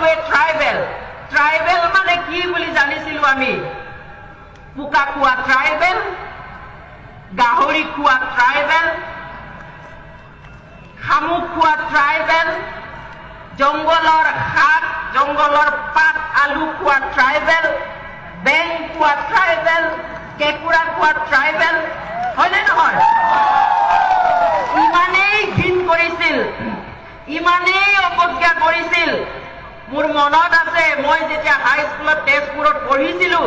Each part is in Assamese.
সকলোৱে ট্ৰাইবেল মানে কি বুলি জানিছিলো আমি পোকা খোৱা ট্ৰাইবেল গাহৰি খোৱা ট্ৰাইবেল শামুক খোৱা ট্ৰাইবেল জংগলৰ শাক জংগলৰ পাত আলু খোৱা ট্ৰাইবেল বেং খোৱা ট্ৰাইবেল কেকুৰা খোৱা ট্ৰাইবেল হয়নে নহয় ইমানেই ঘিণ কৰিছিল ইমানেই অৱজ্ঞা কৰিছিল মোৰ মনত আছে মই যেতিয়া হাই স্কুলত তেজপুৰত পঢ়িছিলো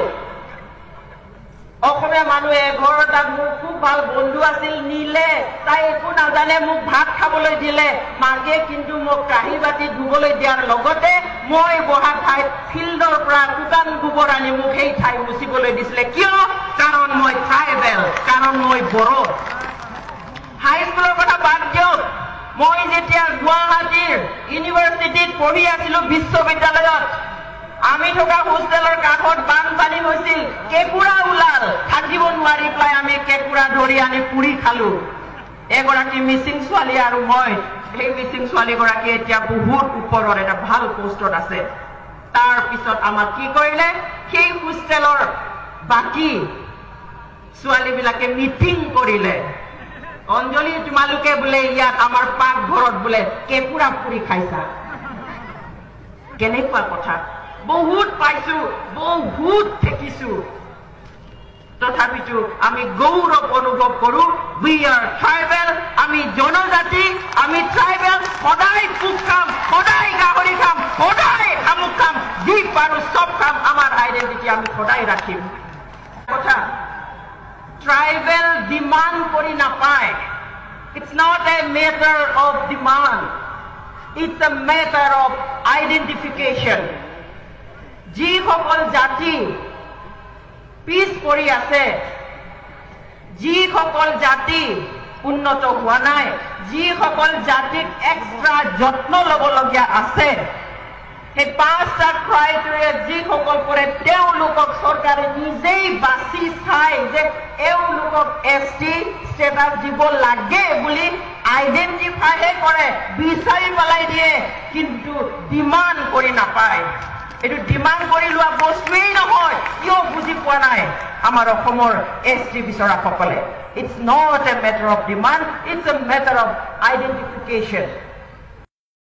অসমীয়া মানুহে ঘৰত মোৰ খুব ভাল বন্ধু আছিল নীলে তাই একো নাজানে মোক ভাত খাবলৈ দিলে মাকে কিন্তু মোক কাঁহী বাতি ধুবলৈ দিয়াৰ লগতে মই বহা ঠাইত ফিল্ডৰ পৰা শুকান গোবৰ আনি মোক সেই ঠাই মুচিবলৈ দিছিলে কিয় কাৰণ মই ট্ৰাইবেল কাৰণ মই বড়ো হাই স্কুলৰ কথা বাদ দিয়ক মই যেতিয়া গুৱাহাটীৰ ইউনিভাৰ্চিটিত পঢ়ি আছিলো বিশ্ববিদ্যালয়ত আমি থকা হোষ্টেলৰ কাষত বানপানী হৈছিল কেকুৰা ওলাল থাকিব নোৱাৰি পেলাই আমি কেকুৰা ধৰি আনি পুৰি খালো এগৰাকী মিচিং ছোৱালী আৰু মই সেই মিচিং ছোৱালীগৰাকী এতিয়া বহুত ওপৰৰ এটা ভাল পোষ্টত আছে তাৰ পিছত আমাক কি কৰিলে সেই হোষ্টেলৰ বাকী ছোৱালীবিলাকে মিটিং কৰিলে অঞ্জলি তোমালোকে বোলে ইয়াত আমাৰ পাকঘৰত বোলে কেকুৰা পুৰি খাইছা কেনেকুৱা কথা বহুত পাইছো বহুত দেখিছো তথাপিতো আমি গৌৰৱ অনুভৱ কৰো উই আৰ ট্ৰাইবেল আমি জনজাতি আমি ট্ৰাইবেল সদায় পোক খাম সদায় গাহৰি খাম সদায় শামুক খাম যি পাৰো চব খাম আমাৰ আইডেন্টিটি আমি সদায় ৰাখিম কথা ট্ৰাইবেল ডিমাণ্ড কৰি নাপায় it's not a matter of demand it's a matter of identification যিসকল জাতি পিছ পৰি আছে যিসকল জাতি উন্নত হোৱা নাই যিসকল জাতিক এক্সট্ৰা যত্ন ল'বলগীয়া আছে সেই পাঁচটা ক্ৰাইটেৰিয়া যিসকল কৰে তেওঁলোকক চৰকাৰে নিজেই বাছি চাই যে এওঁলোকক এছটি ষ্টেটাছ দিব লাগে বুলি আইডেণ্টিফাইহে কৰে বিচাৰি পেলাই দিয়ে কিন্তু ডিমাণ্ড কৰি নাপায় এইটো ডিমাণ্ড কৰি লোৱা বস্তুৱেই নহয় কিয় বুজি পোৱা নাই আমাৰ অসমৰ এছটি বিচৰাসকলে it's not a matter of demand it's a matter of identification